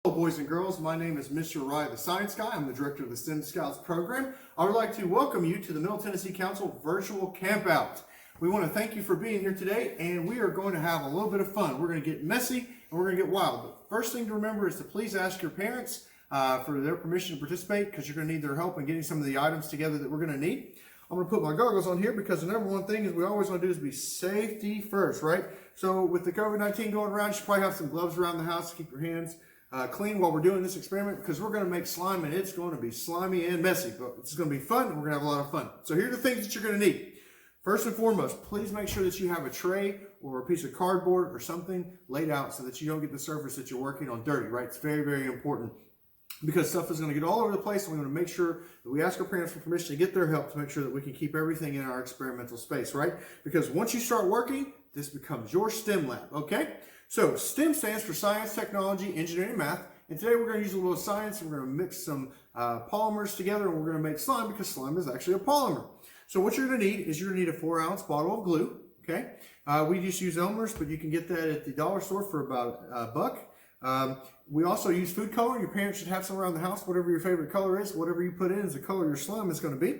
Hello boys and girls, my name is Mr. Rye the Science Guy. I'm the director of the STEM Scouts program. I would like to welcome you to the Middle Tennessee Council virtual campout. We want to thank you for being here today, and we are going to have a little bit of fun. We're going to get messy and we're going to get wild. But first thing to remember is to please ask your parents for their permission to participate, because you're going to need their help in getting some of the items together that we're going to need. I'm going to put my goggles on here because the number one thing is we always want to do is be safety first, right? So with the COVID-19 going around, you should probably have some gloves around the house to keep your hands clean while we're doing this experiment, because we're going to make slime and it's going to be slimy and messy, but it's going to be fun and we're going to have a lot of fun. So here are the things that you're going to need. First and foremost, please make sure that you have a tray or a piece of cardboard or something laid out so that you don't get the surface that you're working on dirty, right? It's very, very important, because stuff is going to get all over the place, and we want to make sure that we ask our parents for permission to get their help to make sure that we can keep everything in our experimental space, right? Because once you start working, this becomes your STEM lab, okay? So STEM stands for science, technology, engineering, and math. And today we're going to use a little science, and we're going to mix some polymers together, and we're going to make slime, because slime is actually a polymer. So what you're going to need is you're going to need a 4-ounce bottle of glue, okay? We just use Elmer's, but you can get that at the dollar store for about $1. We also use food coloring. Your parents should have some around the house. Whatever your favorite color is, whatever you put in is the color your slime is going to be.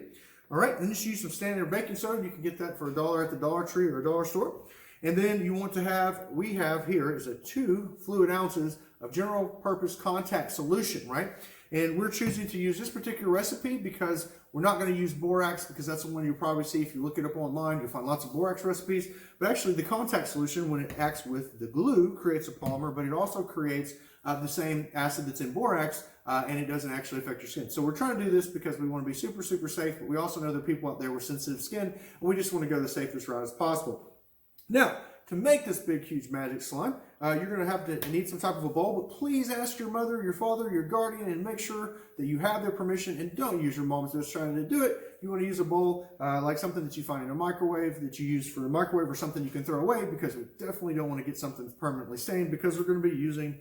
All right, and just use some standard baking soda. You can get that for $1 at the Dollar Tree or dollar store. And then you want to have, we have here is 2 fluid ounces of general purpose contact solution, right? And we're choosing to use this particular recipe because we're not going to use borax, because that's the one you'll probably see if you look it up online. You'll find lots of borax recipes. But actually the contact solution, when it acts with the glue, creates a polymer, but it also creates the same acid that's in borax, and it doesn't actually affect your skin. So we're trying to do this because we want to be super, super safe, but we also know there are people out there with sensitive skin, and we just want to go the safest route as possible. Now, to make this big, huge magic slime, you're going to have to need some type of a bowl, but please ask your mother, your father, your guardian, and make sure that you have their permission, and don't use your mom's just trying to do it. You want to use a bowl like something that you find in a microwave, that you use for a microwave, or something you can throw away, because we definitely don't want to get something permanently stained, because we're going to be using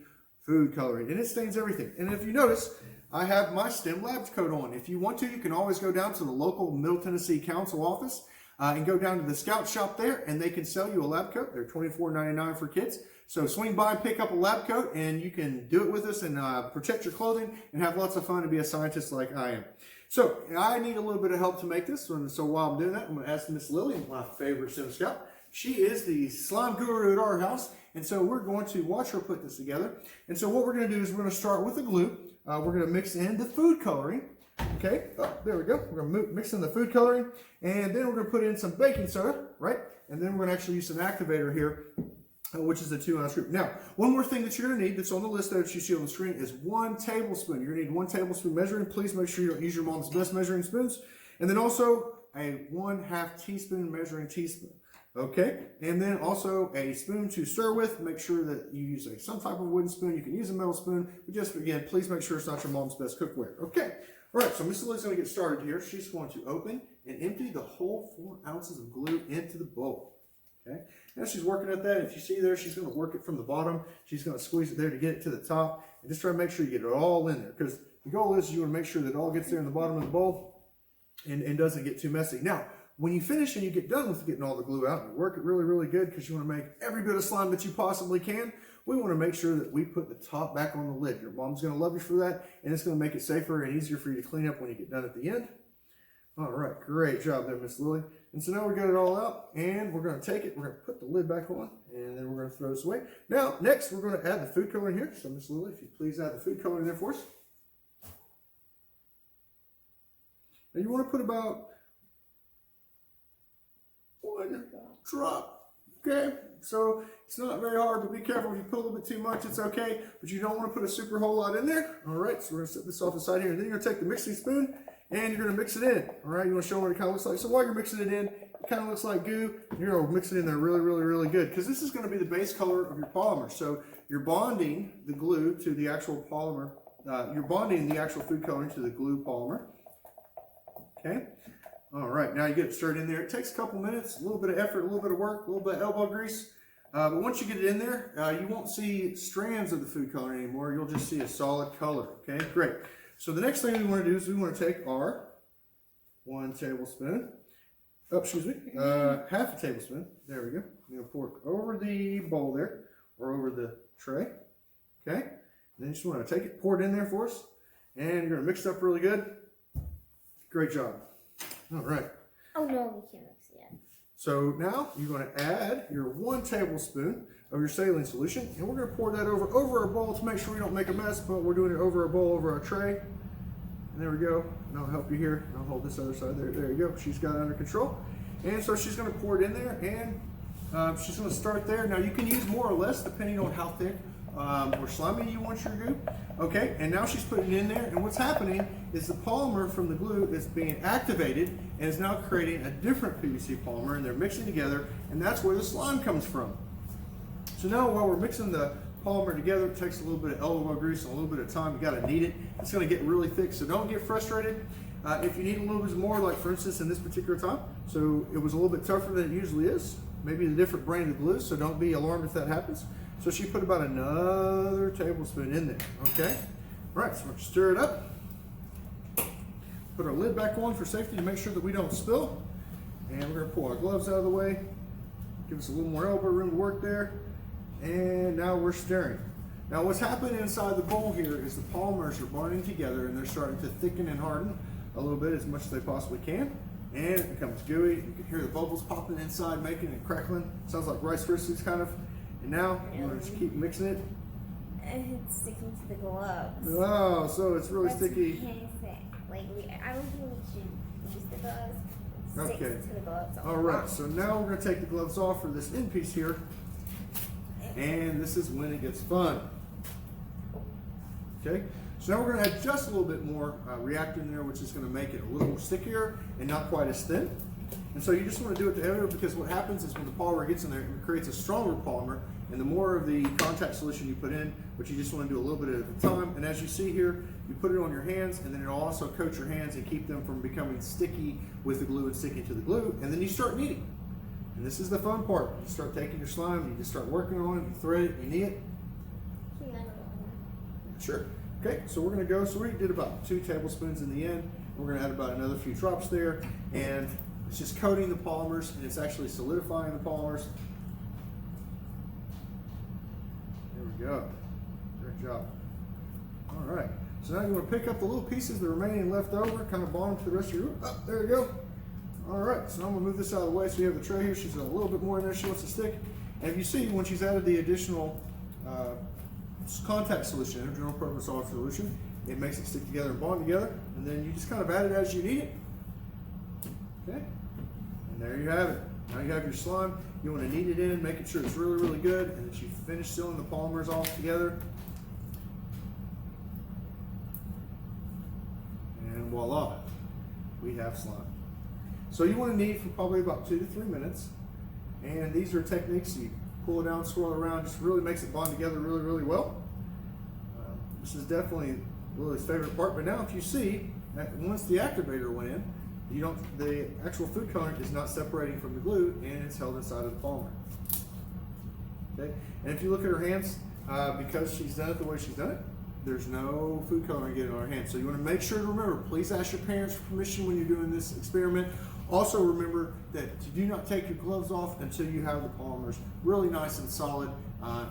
food coloring, and it stains everything. And if you notice, I have my STEM Labs coat on. If you want to, you can always go down to the local Middle Tennessee Council office and go down to the Scout shop there, and they can sell you a lab coat. They're $24.99 for kids. So swing by and pick up a lab coat, and you can do it with us and protect your clothing and have lots of fun and be a scientist like I am. So I need a little bit of help to make this, and so while I'm doing that, I'm going to ask Miss Lily, my favorite STEM Scout. She is the slime guru at our house, and so we're going to watch her put this together. And so what we're going to do is we're going to start with the glue. We're going to mix in the food coloring. Okay, there we go. We're going to mix in the food coloring, and then we're going to put in some baking soda, right? And then we're going to actually use an activator here, which is a 2-ounce scoop. Now, one more thing that you're going to need that's on the list there that you see on the screen is 1 tablespoon. You're going to need 1 tablespoon measuring. Please make sure you don't use your mom's best measuring spoons. And then also a 1/2 teaspoon measuring teaspoon. Okay, and then also a spoon to stir with. Make sure that you use some type of wooden spoon. You can use a metal spoon, but just again, please make sure it's not your mom's best cookware. Okay, all right, so Miss Lily's going to get started here. She's going to open and empty the whole 4 ounces of glue into the bowl. Okay, now she's working at that. If you see there, she's going to work it from the bottom. She's going to squeeze it there to get it to the top, and just try to make sure you get it all in there, because the goal is you want to make sure that it all gets there in the bottom of the bowl and doesn't get too messy. Now, when you finish and you get done with getting all the glue out, and work it really, really good, because you want to make every bit of slime that you possibly can, we want to make sure that we put the top back on the lid. Your mom's going to love you for that, and it's going to make it safer and easier for you to clean up when you get done at the end. All right, great job there, Miss Lily. And so now we got it all out, and we're going to take it, we're going to put the lid back on, and then we're going to throw this away. Now, next, we're going to add the food coloring here. So, Miss Lily, if you please add the food coloring there for us. Now, you want to put about 1 drop, okay? So it's not very hard, but be careful. If you put a little bit too much, it's okay, but you don't want to put a super whole lot in there. All right, so we're going to set this off the side here, and then you're going to take the mixing spoon, and you're going to mix it in. All right, you want to show them what it kind of looks like. So while you're mixing it in, it kind of looks like goo. You're going to mix it in there really, really, really good, because this is going to be the base color of your polymer. So you're bonding the glue to the actual polymer. You're bonding the actual food coloring to the glue polymer. Okay. All right, now you get it stirred in there. It takes a couple minutes, a little bit of effort, a little bit of work, a little bit of elbow grease. But once you get it in there, you won't see strands of the food coloring anymore. You'll just see a solid color. Okay, great. So the next thing we want to do is we want to take our 1 tablespoon, half a tablespoon. There we go. I'm going to pour it over the bowl there, or over the tray. Okay. Then you just want to take it, pour it in there for us, and you're going to mix it up really good. Great job. All right. Oh no, we can't mix it yet. So now you're going to add your 1 tablespoon of your saline solution, and we're going to pour that over our bowl to make sure we don't make a mess, but we're doing it over our bowl, over our tray. And there we go. And I'll help you here. I'll hold this other side there. There you go. She's got it under control. And so she's going to pour it in there, and she's going to start there. Now you can use more or less depending on how thick or slimy you want your goo. Okay, and now she's putting it in there, and what's happening is the polymer from the glue is being activated and is now creating a different PVC polymer, and they're mixing together, and that's where the slime comes from. So now while we're mixing the polymer together, it takes a little bit of elbow grease and a little bit of time. You got to knead it. It's going to get really thick, so don't get frustrated. If you need a little bit more, like for instance in this particular time, so it was a little bit tougher than it usually is. Maybe a different brand of glue, so don't be alarmed if that happens. So she put about another tablespoon in there, okay? All right, so we'll stir it up. Put our lid back on for safety to make sure that we don't spill. And we're gonna pull our gloves out of the way. Give us a little more elbow room to work there. And now we're stirring. Now what's happening inside the bowl here is the polymers are bonding together and they're starting to thicken and harden a little bit as much as they possibly can. And it becomes gooey. You can hear the bubbles popping inside, making and crackling. Sounds like Rice Krispies kind of. And now you want to just keep mixing it. It's sticking to the gloves. Oh, so it's really That's sticky. kind of thick. Like I don't think we should use the gloves. It Okay. sticks to the gloves. All right, so now we're going to take the gloves off for this end piece here. And this is when it gets fun. Okay, so now we're going to add just a little bit more reactant in there, which is going to make it a little stickier and not quite as thin. And so you just want to do it together, because what happens is when the polymer gets in there, it creates a stronger polymer, and the more of the contact solution you put in, but you just want to do a little bit at a time. And as you see here, you put it on your hands, and then it'll also coat your hands and keep them from becoming sticky with the glue and sticking to the glue, and then you start kneading. And this is the fun part. You start taking your slime, you just start working on it, you thread it, you knead it. Sure. Okay, so we're going to go, so we did about 2 tablespoons in the end. We're going to add about another few drops there, and it's just coating the polymers, and it's actually solidifying the polymers. There we go. Great job. All right. So now you want to pick up the little pieces, the remaining left over, kind of bond them to the rest of your group. Oh, there you go. All right. So I'm going to move this out of the way. So you have the tray here. She's got a little bit more in there. She wants to stick. And if you see, when she's added the additional contact solution, a general purpose solid solution, it makes it stick together and bond together. And then you just kind of add it as you need it. Okay. And there you have it. Now you have your slime. You want to knead it in, making sure it's really, really good, and that you finish sealing the polymers all together. And voila, we have slime. So you want to knead for probably about 2 to 3 minutes. And these are techniques. You pull it down, swirl it around, just really makes it bond together really, really well. This is definitely Lily's favorite part. But now if you see, that once the activator went in, the actual food colorant is not separating from the glue, and it's held inside of the polymer. Okay, and if you look at her hands, because she's done it the way she's done it, there's no food coloring getting on her hands. So you want to make sure to remember, please ask your parents for permission when you're doing this experiment. Also remember that you do not take your gloves off until you have the polymers really nice and solid.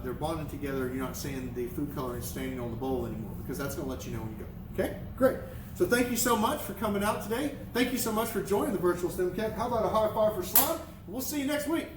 They're bonded together. You're not seeing the food coloring staining on the bowl anymore, because that's going to let you know when you go. Okay, great. So thank you so much for coming out today. Thank you so much for joining the virtual STEM camp. How about a high five for slime? We'll see you next week.